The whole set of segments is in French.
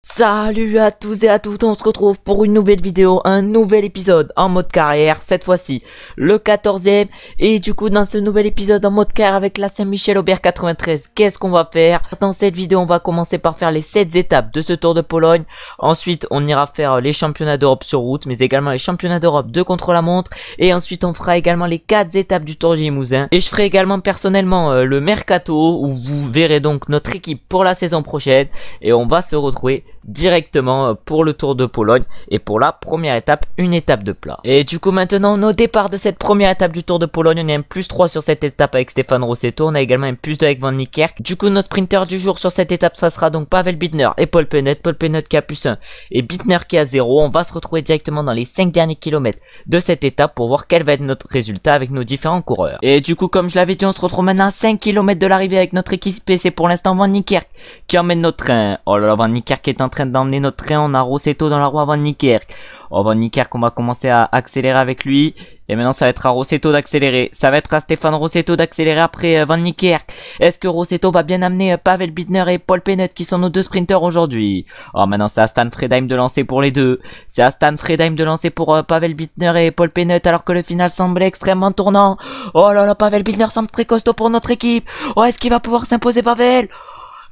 Salut à tous et à toutes, on se retrouve pour une nouvelle vidéo, un nouvel épisode en mode carrière, cette fois-ci le 14e. Et du coup dans ce nouvel épisode en mode carrière avec la Saint-Michel Aubert 93, qu'est-ce qu'on va faire? Dans cette vidéo on va commencer par faire les 7 étapes de ce Tour de Pologne. Ensuite on ira faire les championnats d'Europe sur route, mais également les championnats d'Europe de contre-la-montre. Et ensuite on fera également les 4 étapes du Tour du Limousin. Et je ferai également personnellement le Mercato, où vous verrez donc notre équipe pour la saison prochaine. Et on va se retrouver directement pour le Tour de Pologne et pour la première étape, une étape de plat. Et du coup maintenant au départ de cette première étape du Tour de Pologne, on a un +3 sur cette étape avec Stefan Rossetto, on a également un +2 avec Van Niekerk. Du coup notre sprinter du jour sur cette étape, ça sera donc Pavel Bittner et Paul Penut qui a +1 et Bittner qui a 0. On va se retrouver directement dans les 5 derniers kilomètres de cette étape pour voir quel va être notre résultat avec nos différents coureurs. Et du coup comme je l'avais dit, on se retrouve maintenant à 5 km de l'arrivée avec notre équipe et c'est pour l'instant Van Niekerk qui emmène notre train. Oh là là, Van Niekerk est en train d'emmener notre train, on a Rossetto dans la roue à Van Niekerk. Oh, Van Niekerk, on va commencer à accélérer avec lui. Et maintenant, ça va être à Rossetto d'accélérer. Ça va être à Stefan Rossetto d'accélérer après Van Niekerk. Est-ce que Rossetto va bien amener Pavel Bittner et Paul Penut qui sont nos deux sprinters aujourd'hui? Oh, maintenant, c'est à Stan Fredheim de lancer pour les deux. C'est à Stan Fredheim de lancer pour Pavel Bittner et Paul Penut alors que le final semble extrêmement tournant. Oh là là, Pavel Bittner semble très costaud pour notre équipe. Oh, est-ce qu'il va pouvoir s'imposer, Pavel?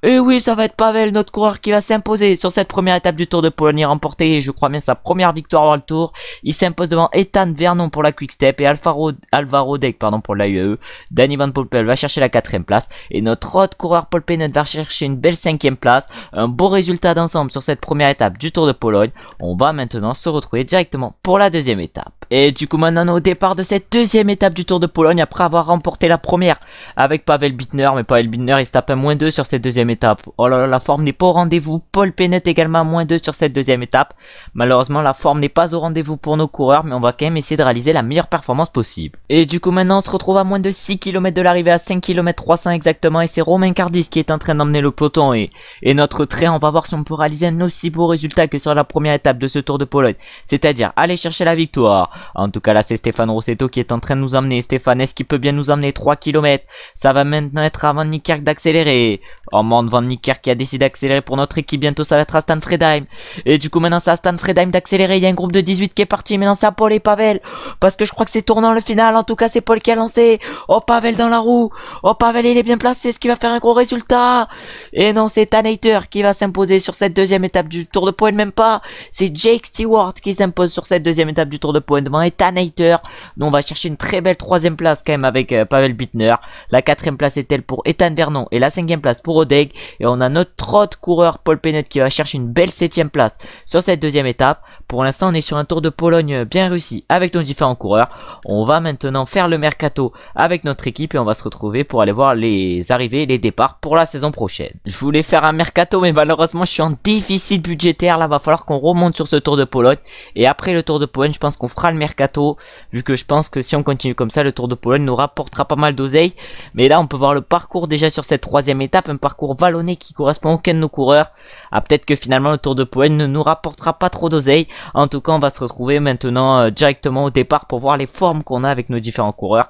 Et oui, ça va être Pavel, notre coureur, qui va s'imposer sur cette première étape du Tour de Pologne et remporter, je crois bien, sa première victoire dans le Tour. Il s'impose devant Ethan Vernon pour la Quick Step et Alvaro Deg pour l'AUE. Danny Van Poppel va chercher la 4ème place et notre autre coureur Paul Penut va chercher une belle 5ème place. Un beau résultat d'ensemble sur cette première étape du Tour de Pologne. On va maintenant se retrouver directement pour la deuxième étape. Et du coup maintenant au départ de cette deuxième étape du Tour de Pologne, après avoir remporté la première avec Pavel Bittner, mais Pavel Bittner il se tape un -2 sur cette deuxième étape. Oh là là, la forme n'est pas au rendez-vous. Paul Penut également à -2 sur cette deuxième étape. Malheureusement la forme n'est pas au rendez-vous pour nos coureurs, mais on va quand même essayer de réaliser la meilleure performance possible. Et du coup maintenant on se retrouve à moins de 6 km de l'arrivée, à 5 km 300 exactement, et c'est Romain Cardis qui est en train d'emmener le peloton et notre train. On va voir si on peut réaliser un aussi beau résultat que sur la première étape de ce Tour de Pologne, c'est-à-dire aller chercher la victoire. En tout cas là c'est Stefan Rossetto qui est en train de nous emmener. Stéphane, est-ce qu'il peut bien nous emmener 3 km? Ça va maintenant être à Van Niekerk d'accélérer. Oh man, Van Niekerk qui a décidé d'accélérer pour notre équipe. Bientôt ça va être à Stan Fredheim. Et du coup maintenant c'est à Stan Fredheim d'accélérer. Il y a un groupe de 18 qui est parti. Maintenant c'est à Paul et Pavel, parce que je crois que c'est tournant le final. En tout cas c'est Paul qui a lancé. Oh, Pavel dans la roue. Oh, Pavel il est bien placé. Est-ce qu'il va faire un gros résultat? Et non, c'est Ethan Hayter qui va s'imposer sur cette deuxième étape du Tour de Pologne. Même pas, c'est Jake Stewart qui s'impose sur cette deuxième étape du Tour de Pologne devant Ethan Hayter. Nous on va chercher une très belle 3ème place quand même avec Pavel Bittner. La 4ème place est elle pour Ethan Vernon et la 5ème place pour Odeg. Et on a notre autre coureur Paul Penut qui va chercher une belle 7ème place sur cette deuxième étape. Pour l'instant on est sur un Tour de Pologne bien réussi avec nos différents coureurs. On va maintenant faire le mercato avec notre équipe et on va se retrouver pour aller voir les arrivées et les départs pour la saison prochaine. Je voulais faire un mercato mais malheureusement je suis en déficit budgétaire. Là va falloir qu'on remonte sur ce Tour de Pologne, et après le Tour de Pologne je pense qu'on fera le mercato, vu que je pense que si on continue comme ça le Tour de Pologne nous rapportera pas mal d'oseille. Mais là on peut voir le parcours déjà sur cette 3ème étape, un parcours vallonné qui correspond à aucun de nos coureurs. Ah, peut-être que finalement le Tour de Pologne ne nous rapportera pas trop d'oseille. En tout cas on va se retrouver maintenant directement au départ pour voir les formes qu'on a avec nos différents coureurs.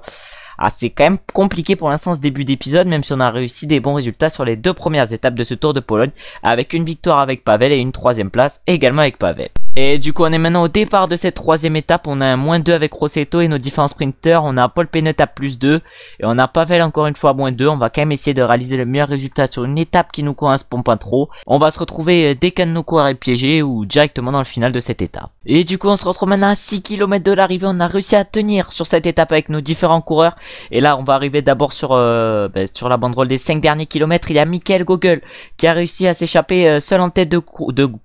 Ah, c'est quand même compliqué pour l'instant ce début d'épisode, même si on a réussi des bons résultats sur les 2 premières étapes de ce Tour de Pologne, avec une victoire avec Pavel et une 3ème place également avec Pavel. Et du coup on est maintenant au départ de cette 3ème étape. On a un -2 avec Rossetto et nos différents sprinters. On a Paul Penut à +2 et on a Pavel encore une fois à -2. On va quand même essayer de réaliser le meilleur résultat sur une étape qui nous correspond pas trop. On va se retrouver dès qu'un de nos coureurs est piégé ou directement dans le final de cette étape. Et du coup on se retrouve maintenant à 6 km de l'arrivée. On a réussi à tenir sur cette étape avec nos différents coureurs. Et là on va arriver d'abord sur la banderole des 5 derniers kilomètres. Il y a Michael Gogel qui a réussi à s'échapper seul en tête de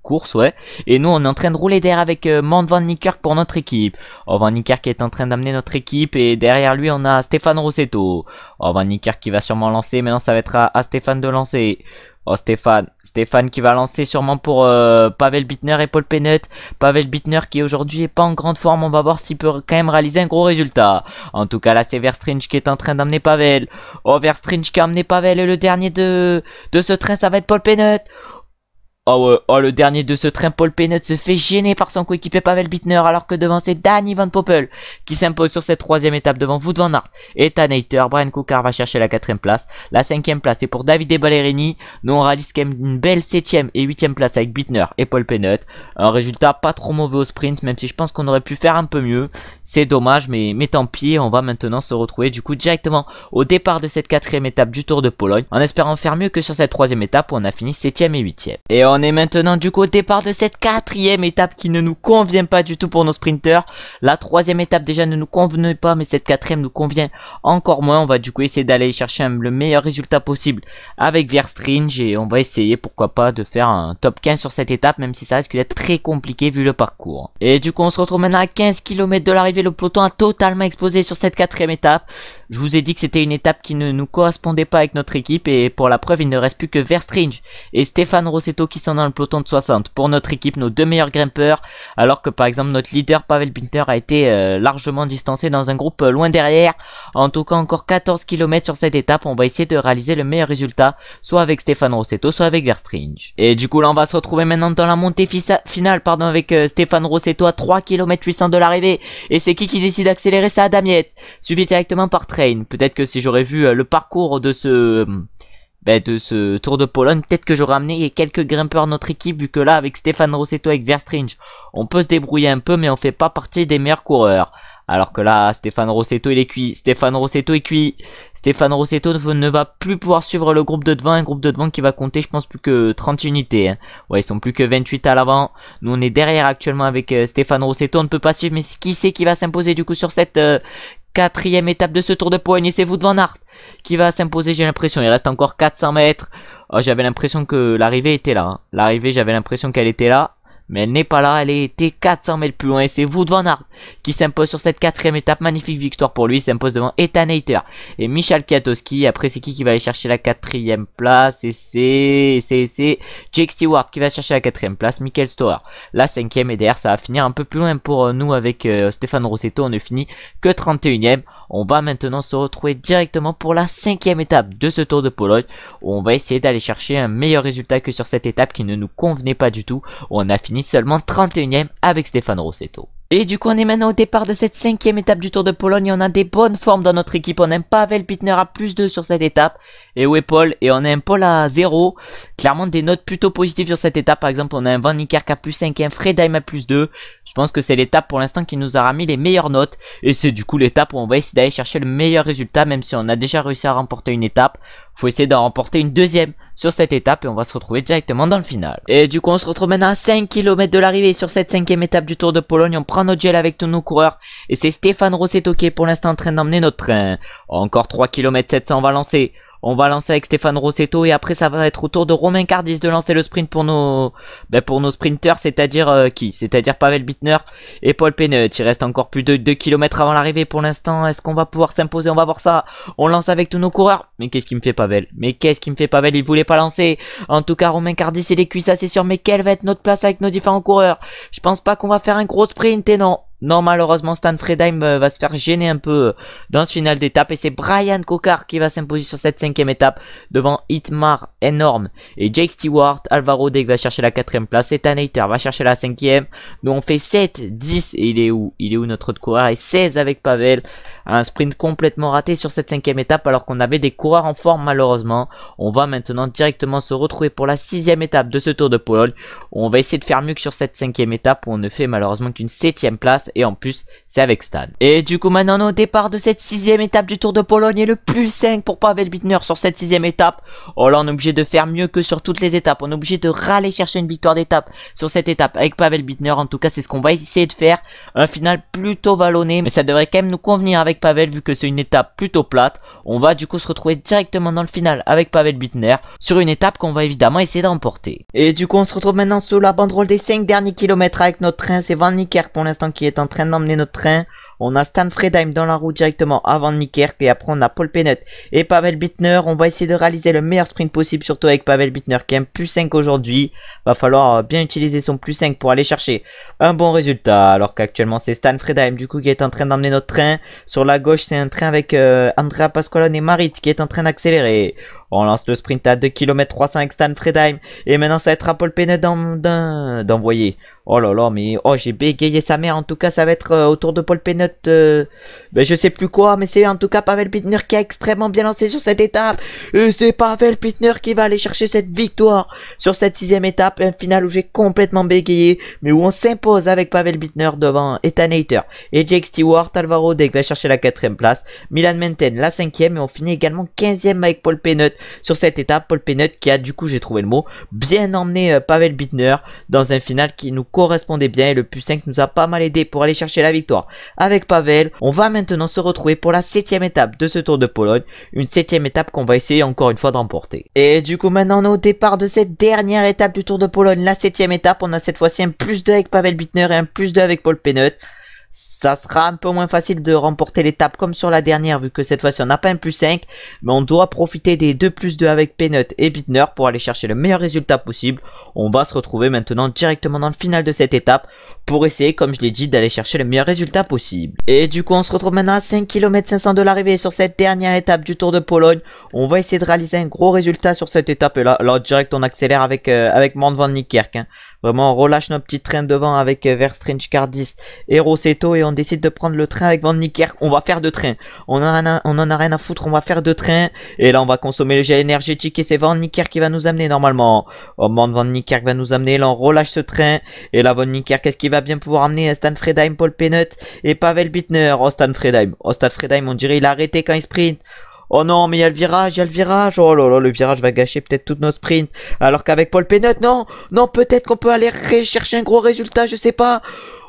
course, ouais. Et nous on est en train de rouler derrière avec Mand Van Niekerk pour notre équipe. Oh, Van Niekerk est en train d'amener notre équipe et derrière lui on a Stefan Rossetto. Oh, Van Niekerk qui va sûrement lancer. Maintenant ça va être à Stefan de lancer. Oh, Stéphane qui va lancer sûrement pour Pavel Bittner et Paul Penut. Pavel Bittner qui aujourd'hui est pas en grande forme. On va voir s'il peut quand même réaliser un gros résultat. En tout cas là c'est Verstringe qui est en train d'amener Pavel. Oh, Verstringe qui a amené Pavel, et le dernier de ce train ça va être Paul Penut. Oh ouais, oh le dernier de ce train, Paul Pennant se fait gêner par son coéquipier Pavel Bittner, alors que devant c'est Danny Van Poppel qui s'impose sur cette troisième étape devant Wout van Aert et Ethan Hayter. Brian Cocard va chercher la quatrième place. La cinquième place est pour Davide Ballerini. Nous on réalise quand même une belle septième et huitième place avec Bittner et Paul Pennant. Un résultat pas trop mauvais au sprint, même si je pense qu'on aurait pu faire un peu mieux. C'est dommage, mais tant pis. On va maintenant se retrouver du coup directement au départ de cette quatrième étape du Tour de Pologne, en espérant faire mieux que sur cette troisième étape où on a fini septième et huitième. Et on est maintenant du coup au départ de cette quatrième étape qui ne nous convient pas du tout pour nos sprinters. La troisième étape déjà ne nous convenait pas, mais cette quatrième nous convient encore moins. On va du coup essayer d'aller chercher le meilleur résultat possible avec Verstringe et on va essayer pourquoi pas de faire un top 15 sur cette étape, même si ça risque d'être très compliqué vu le parcours. Et du coup on se retrouve maintenant à 15 km de l'arrivée. Le peloton a totalement explosé sur cette quatrième étape. Je vous ai dit que c'était une étape qui ne nous correspondait pas avec notre équipe et pour la preuve il ne reste plus que Verstringe et Stefano Rossetto qui sont dans le peloton de 60 pour notre équipe, nos deux meilleurs grimpeurs, alors que par exemple notre leader Pavel Bittner a été largement distancé dans un groupe loin derrière. En tout cas encore 14 km sur cette étape. On va essayer de réaliser le meilleur résultat soit avec Stefano Rossetto soit avec Verstringe. Et du coup là on va se retrouver maintenant dans la montée finale avec Stefano Rossetto à 3 km 800 de l'arrivée. Et c'est qui décide d'accélérer? C'est Adam Yates, suivi directement par Train. Peut-être que si j'aurais vu le parcours de ce Tour de Pologne, peut-être que j'aurais amené quelques grimpeurs à notre équipe, vu que là avec Stefano Rossetto avec Verstringe on peut se débrouiller un peu, mais on fait pas partie des meilleurs coureurs. Alors que là, Stefano Rossetto il est cuit. Stefano Rossetto est cuit. Stefano Rossetto ne va plus pouvoir suivre le groupe de devant. Un groupe de devant qui va compter, je pense, plus que 30 unités. Hein. Ouais, ils sont plus que 28 à l'avant. Nous, on est derrière actuellement avec Stefano Rossetto. On ne peut pas suivre, mais qui c'est qui va s'imposer du coup sur cette quatrième étape de ce Tour de Pologne? Et c'est Wout van Aert qui va s'imposer, j'ai l'impression. Il reste encore 400 mètres. Oh, j'avais l'impression que l'arrivée était là. Hein. L'arrivée, j'avais l'impression qu'elle était là. Mais elle n'est pas là, elle était 400 mètres plus loin et c'est Wout van Aert qui s'impose sur cette quatrième étape. Magnifique victoire pour lui, il s'impose devant Ethan Hayter et Michal Kwiatkowski. Après c'est qui va aller chercher la quatrième place? Et c'est Jake Stewart qui va chercher la quatrième place. Michael Storer la cinquième et derrière ça va finir un peu plus loin pour nous avec Stefano Rossetto. On ne finit que 31ème. On va maintenant se retrouver directement pour la cinquième étape de ce Tour de Pologne où on va essayer d'aller chercher un meilleur résultat que sur cette étape qui ne nous convenait pas du tout, où on a fini seulement 31ème avec Stefano Rossetto. Et du coup on est maintenant au départ de cette cinquième étape du Tour de Pologne et on a des bonnes formes dans notre équipe. On a un Pavel Bittner à +2 sur cette étape. Et où est Paul? Et on a un Paul à 0. Clairement des notes plutôt positives sur cette étape. Par exemple on a un Van Niekerk à +5 et un Fredheim à +2. Je pense que c'est l'étape pour l'instant qui nous a remis les meilleures notes. Et c'est du coup l'étape où on va essayer d'aller chercher le meilleur résultat. Même si on a déjà réussi à remporter une étape, faut essayer d'en remporter une deuxième sur cette étape et on va se retrouver directement dans le final. Et du coup on se retrouve maintenant à 5 km de l'arrivée sur cette cinquième étape du Tour de Pologne. On prend notre gel avec tous nos coureurs et c'est Stefano Rossetto qui est pour l'instant en train d'emmener notre train. Encore 3 km 700, on va lancer. On va lancer avec Stefano Rossetto et après ça va être au tour de Romain Cardis de lancer le sprint pour nos sprinters, c'est-à-dire c'est-à-dire Pavel Bittner et Paul Pennant. Il reste encore plus de 2 km avant l'arrivée pour l'instant. Est-ce qu'on va pouvoir s'imposer? On va voir ça. On lance avec tous nos coureurs. Mais qu'est-ce qui me fait Pavel? Il voulait pas lancer. En tout cas Romain Cardis et les cuisses, ça c'est sûr. Mais quelle va être notre place avec nos différents coureurs? Je pense pas qu'on va faire un gros sprint et non. Non, malheureusement, Stan Fredheim va se faire gêner un peu dans ce final d'étape. Et c'est Brian Cocard qui va s'imposer sur cette cinquième étape devant Hitmar Enorme et Jake Stewart. Alvaro Deg va chercher la quatrième place. Ethan Hayter va chercher la cinquième. Nous, on fait 7, 10. Et il est où notre autre coureur? Et 16 avec Pavel. Un sprint complètement raté sur cette cinquième étape alors qu'on avait des coureurs en forme malheureusement. On va maintenant directement se retrouver pour la sixième étape de ce Tour de Pologne. On va essayer de faire mieux que sur cette cinquième étape où on ne fait malheureusement qu'une septième place. Et en plus c'est avec Stan. Et du coup maintenant on est au départ de cette sixième étape du Tour de Pologne et le +5 pour Pavel Bittner sur cette sixième étape. Oh là on est obligé de faire mieux que sur toutes les étapes. On est obligé de râler chercher une victoire d'étape sur cette étape avec Pavel Bittner. En tout cas c'est ce qu'on va essayer de faire. Un final plutôt vallonné, mais ça devrait quand même nous convenir avec Pavel vu que c'est une étape plutôt plate. On va du coup se retrouver directement dans le final avec Pavel Bittner sur une étape qu'on va évidemment essayer de remporter. Et du coup on se retrouve maintenant sous la banderole des 5 derniers kilomètres avec notre train. C'est Van Niekerk pour l'instant qui est en train d'emmener notre train. On a Stan Fredheim dans la roue directement avant Niekerk et après on a Paul Pennant et Pavel Bittner. On va essayer de réaliser le meilleur sprint possible, surtout avec Pavel Bittner qui est un +5 aujourd'hui. Va falloir bien utiliser son +5 pour aller chercher un bon résultat. Alors qu'actuellement c'est Stan Fredheim du coup qui est en train d'emmener notre train. Sur la gauche c'est un train avec Andrea Pasqualone et Marit qui est en train d'accélérer. On lance le sprint à 2 km 300 avec Stan Fredheim. Et maintenant ça va être à Paul Pennant d'envoyer. Oh là là, mais oh, j'ai bégayé sa mère. En tout cas, ça va être autour de Paul Pennant. Ben, je sais plus quoi, mais c'est en tout cas Pavel Bittner qui a extrêmement bien lancé sur cette étape. Et c'est Pavel Bittner qui va aller chercher cette victoire sur cette 6ème étape. Un final où j'ai complètement bégayé, mais où on s'impose avec Pavel Bittner devant Ethan Hayter et Jake Stewart. Alvaro Deg va chercher la 4ème place. Milan Menten la 5ème, et on finit également 15ème avec Paul Pennant sur cette étape. Paul Pennant qui a, du coup, j'ai trouvé le mot, bien emmené Pavel Bittner dans un final qui nous correspondait bien, et le +5 nous a pas mal aidé pour aller chercher la victoire avec Pavel. On va maintenant se retrouver pour la 7ème étape de ce Tour de Pologne, une 7ème étape qu'on va essayer encore une fois de remporter. Et du coup maintenant on est au départ de cette dernière étape du Tour de Pologne, la 7ème étape. On a cette fois-ci un +2 avec Pavel Bittner et un +2 avec Paul Pennant. Ça sera un peu moins facile de remporter l'étape comme sur la dernière, vu que cette fois-ci on n'a pas un +5, mais on doit profiter des 2 +2 avec Pennant et Bittner pour aller chercher le meilleur résultat possible. On va se retrouver maintenant directement dans le final de cette étape pour essayer, comme je l'ai dit, d'aller chercher le meilleur résultat possible. Et du coup on se retrouve maintenant à 5 km 500 de l'arrivée sur cette dernière étape du Tour de Pologne. On va essayer de réaliser un gros résultat sur cette étape, et là direct on accélère avec Mand van Niekerk, hein. Vraiment, on relâche nos petits trains devant avec Verstrinch, Cardis et Rossetto, et on décide de prendre le train avec Van Niekerk. On va faire 2 trains. On en a rien à foutre, on va faire 2 trains. Et là, on va consommer le gel énergétique, et c'est Van Niekerk qui va nous amener normalement. Oh, Van Niekerk va nous amener. Là, on relâche ce train. Et là, Van Niekerk, est-ce qu'il va bien pouvoir amener Stan Fredheim, Paul Pennant et Pavel Bittner? Oh, Stan Fredheim. Oh, Stan Fredheim, on dirait il a arrêté quand il sprint. Oh non, mais il y a le virage, Oh là là, le virage va gâcher peut-être toutes nos sprints. Alors qu'avec Paul Pennant, non, peut-être qu'on peut aller chercher un gros résultat, je sais pas.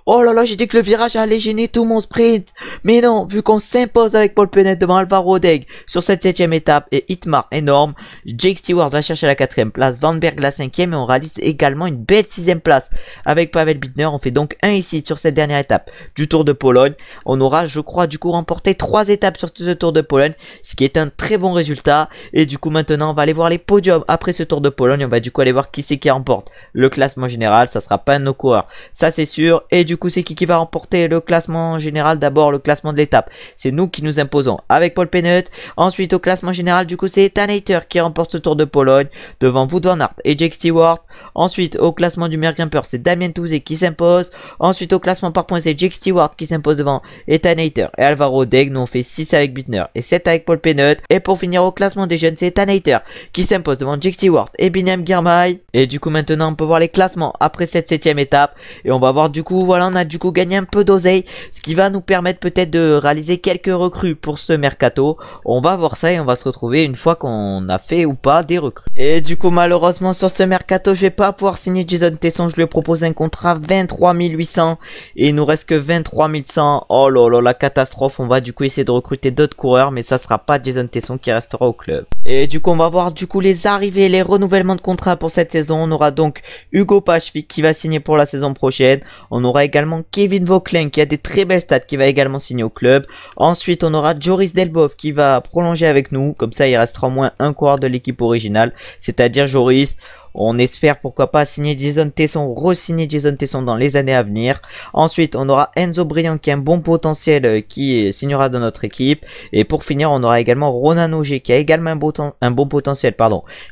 Oh là là, j'ai dit que le virage allait gêner tout mon sprint. Mais non, vu qu'on s'impose avec Paul Pennant devant Alvaro Deg sur cette 7ème étape, et Hitmar énorme, Jake Stewart va chercher la 4ème place, Van Berg la 5ème, et on réalise également une belle 6ème place avec Pavel Bittner. On fait donc 1 ici sur cette dernière étape du Tour de Pologne. On aura, je crois, du coup remporté 3 étapes sur ce Tour de Pologne, ce qui est un très bon résultat. Et du coup maintenant on va aller voir les podiums après ce Tour de Pologne. On va du coup aller voir qui c'est qui remporte le classement général. Ça sera pas un de nos coureurs, ça c'est sûr. Et du coup c'est qui va remporter le classement général? D'abord le classement de l'étape, c'est nous qui nous imposons avec Paul Pennant. Ensuite au classement général, du coup c'est Ethan Hayter qui remporte ce Tour de Pologne devant Wout van Aert et Jake Stewart. Ensuite au classement du meilleur grimpeur, c'est Damien Touzé qui s'impose. Ensuite au classement par points, c'est Jake Stewart qui s'impose devant Ethan Hayter et Alvaro Deg. Nous on fait 6 avec Bittner et 7 avec Paul Pennant. Et pour finir au classement des jeunes, c'est Ethan Hayter qui s'impose devant Jake Stewart et Biniam Girmay. Et du coup maintenant on peut voir les classements après cette 7ème étape, et on va voir du coup, voilà, on a du coup gagner un peu d'oseille, ce qui va nous permettre peut-être de réaliser quelques recrues pour ce mercato. On va voir ça et on va se retrouver une fois qu'on a fait ou pas des recrues. Et du coup malheureusement sur ce mercato je vais pas pouvoir signer Jason Tesson. Je lui ai proposé un contrat 23 800 et il nous reste que 23 100. Oh là là, la catastrophe. On va du coup essayer de recruter d'autres coureurs, mais ça sera pas Jason Tesson qui restera au club. Et du coup on va voir du coup les arrivées, les renouvellements de contrat pour cette saison. On aura donc Hugo Pachvik qui va signer pour la saison prochaine. On aura également Kevin Vauclin qui a des très belles stats qui va également signer au club. Ensuite on aura Joris Delbov qui va prolonger avec nous, comme ça il restera au moins un coureur de l'équipe originale, c'est-à-dire Joris. On espère pourquoi pas signer Jason Tesson, re-signer Jason Tesson dans les années à venir. Ensuite on aura Enzo Briand qui a un bon potentiel qui signera dans notre équipe. Et pour finir on aura également Ronan Auger qui a également un bon potentiel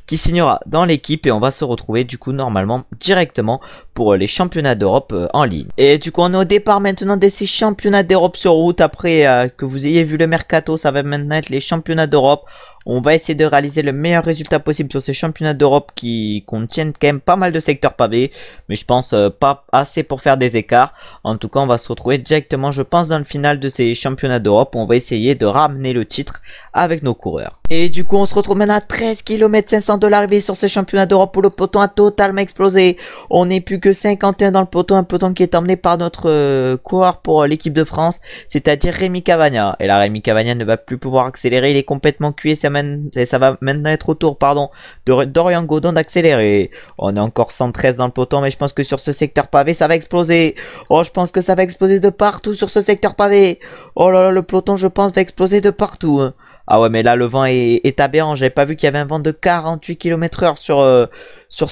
qui signera dans l'équipe. Et on va se retrouver du coup normalement directement pour les championnats d'Europe en ligne. Et du coup on est au départ maintenant de ces championnats d'Europe sur route. Après que vous ayez vu le mercato, ça va maintenant être les championnats d'Europe. On va essayer de réaliser le meilleur résultat possible sur ces championnats d'Europe qui contiennent quand même pas mal de secteurs pavés, mais je pense pas assez pour faire des écarts. En tout cas on va se retrouver directement, je pense, dans le final de ces championnats d'Europe où on va essayer de ramener le titre avec nos coureurs. Et du coup on se retrouve maintenant à 13 km 500 de l'arrivée sur ces championnats d'Europe où le peloton a totalement explosé. On n'est plus que 51 dans le peloton, un peloton qui est emmené par notre coureur pour l'équipe de France, c'est-à-dire Rémi Cavagna. Et là Rémi Cavagna ne va plus pouvoir accélérer, il est complètement cuit, et ça va maintenant être au tour de Dorian Godon d'accélérer. On est encore 113 dans le peloton, mais je pense que sur ce secteur pavé ça va exploser. Oh, je pense que ça va exploser de partout sur ce secteur pavé. Oh là là, le peloton je pense va exploser de partout. Ah ouais, mais là, le vent est aberrant. J'avais pas vu qu'il y avait un vent de 48 km/h sur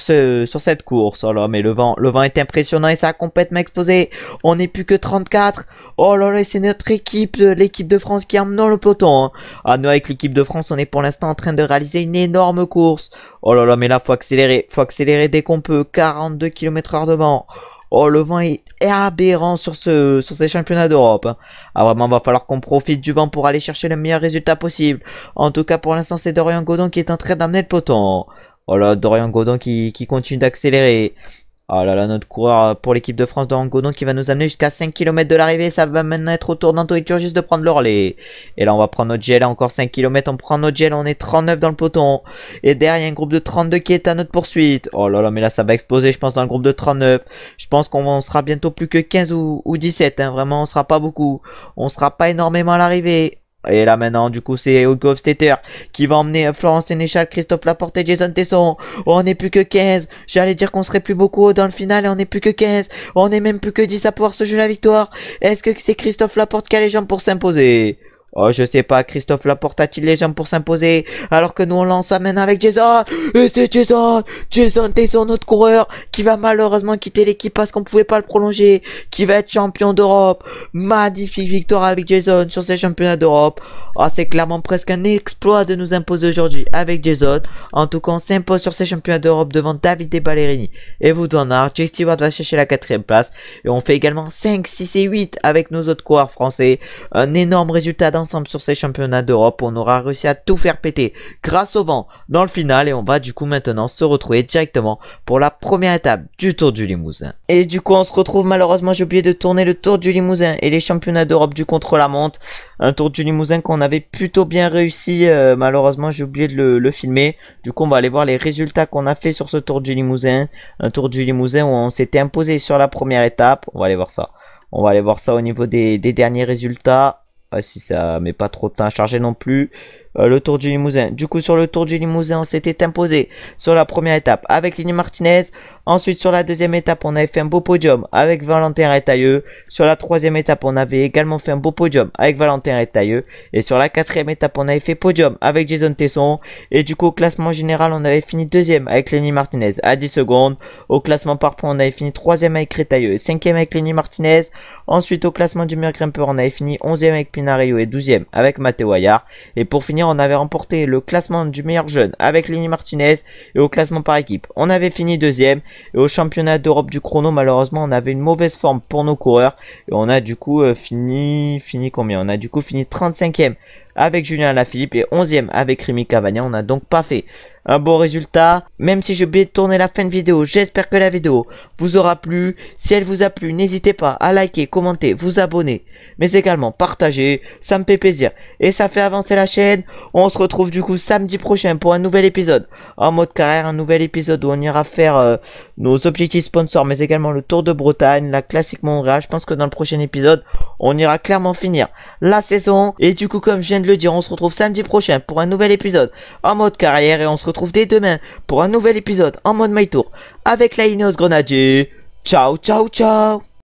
cette course. Oh là, mais le vent est impressionnant et ça a complètement explosé. On n'est plus que 34. Oh là là, c'est notre équipe, l'équipe de France qui emmenant le peloton. Hein. Ah, nous, avec l'équipe de France, on est pour l'instant en train de réaliser une énorme course. Oh là là, mais là, faut accélérer dès qu'on peut. 42 km/h de vent. Oh, le vent est aberrant sur ces championnats d'Europe. Hein. Ah, vraiment, va falloir qu'on profite du vent pour aller chercher le meilleur résultat possible. En tout cas, pour l'instant, c'est Dorian Godon qui est en train d'amener le peloton. Oh là, Dorian Godon qui continue d'accélérer. Oh là là, notre coureur pour l'équipe de France, Dorian Godon, qui va nous amener jusqu'à 5 km de l'arrivée. Ça va maintenant être au tour d'Anthony Turgis de prendre le relais. Et là, on va prendre notre gel, encore 5 km. On prend notre gel, on est 39 dans le peloton. Et derrière, il y a un groupe de 32 qui est à notre poursuite. Oh là là, mais là, ça va exploser, je pense, dans le groupe de 39. Je pense qu'on sera bientôt plus que 15 ou 17. Hein. Vraiment, on sera pas beaucoup. On sera pas énormément à l'arrivée. Et là maintenant, du coup, c'est Hugo Hofstetter qui va emmener Florence Sénéchal, Christophe Laporte et Jason Tesson. Oh, on n'est plus que 15. J'allais dire qu'on serait plus beaucoup dans le final et on n'est plus que 15. On n'est même plus que 10 à pouvoir se jouer la victoire. Est-ce que c'est Christophe Laporte qui a les jambes pour s'imposer? Oh, je sais pas, Christophe Laporte a-t-il les jambes pour s'imposer? Alors que nous on lance maintenant avec Jason. Et c'est Jason Tesson, notre coureur, qui va malheureusement quitter l'équipe parce qu'on pouvait pas le prolonger, qui va être champion d'Europe. Magnifique victoire avec Jason sur ces championnats d'Europe. Oh, c'est clairement presque un exploit de nous imposer aujourd'hui avec Jason. En tout cas, on s'impose sur ces championnats d'Europe devant David et Ballerini et Wout van Aert. Jake Stewart va chercher la 4ème place. Et on fait également 5, 6 et 8 avec nos autres coureurs français. Un énorme résultat ensemble sur ces championnats d'Europe. On aura réussi à tout faire péter grâce au vent dans le final et on va du coup maintenant se retrouver directement pour la première étape du Tour du Limousin. Et du coup on se retrouve, malheureusement j'ai oublié de tourner le Tour du Limousin et les championnats d'Europe du contre-la-montre. Un Tour du Limousin qu'on avait plutôt bien réussi, malheureusement j'ai oublié de le filmer. Du coup on va aller voir les résultats qu'on a fait sur ce Tour du Limousin. Un Tour du Limousin où on s'était imposé sur la première étape. On va aller voir ça. On va aller voir ça au niveau des derniers résultats. Si ça met pas trop de temps à charger non plus. Le Tour du Limousin. Du coup, sur le Tour du Limousin, on s'était imposé sur la première étape avec Lenny Martinez. Ensuite, sur la deuxième étape, on avait fait un beau podium avec Valentin Rétailleux. Sur la troisième étape, on avait également fait un beau podium avec Valentin Rétailleux. Et sur la quatrième étape, on avait fait podium avec Jason Tesson. Et du coup, au classement général, on avait fini deuxième avec Lenny Martinez à 10 secondes. Au classement par points, on avait fini troisième avec Rétailleux et cinquième avec Lenny Martinez. Ensuite, au classement du meilleur grimpeur, on avait fini 11e avec Pinario et 12e avec Matteo Ayar. Et pour finir, on avait remporté le classement du meilleur jeune avec Lenny Martinez. Et au classement par équipe, on avait fini deuxième. Et au championnat d'Europe du chrono, malheureusement, on avait une mauvaise forme pour nos coureurs. Et on a du coup fini combien? On a du coup fini 35e avec Julien Alaphilippe et 11e avec Rémi Cavagna. On n'a donc pas fait un bon résultat. Même si j'ai oublié de tourner la fin de vidéo, j'espère que la vidéo vous aura plu. Si elle vous a plu, n'hésitez pas à liker, commenter, vous abonner, mais également partager. Ça me fait plaisir et ça fait avancer la chaîne. On se retrouve du coup samedi prochain pour un nouvel épisode en mode carrière, un nouvel épisode où on ira faire nos objectifs sponsors, mais également le Tour de Bretagne, la Classique Montréal. Je pense que dans le prochain épisode, on ira clairement finir la saison. Et du coup, comme je viens de le dire, on se retrouve samedi prochain pour un nouvel épisode en mode carrière et on se retrouve dès demain pour un nouvel épisode en mode My Tour avec la Ineos Grenadier. Ciao, ciao, ciao.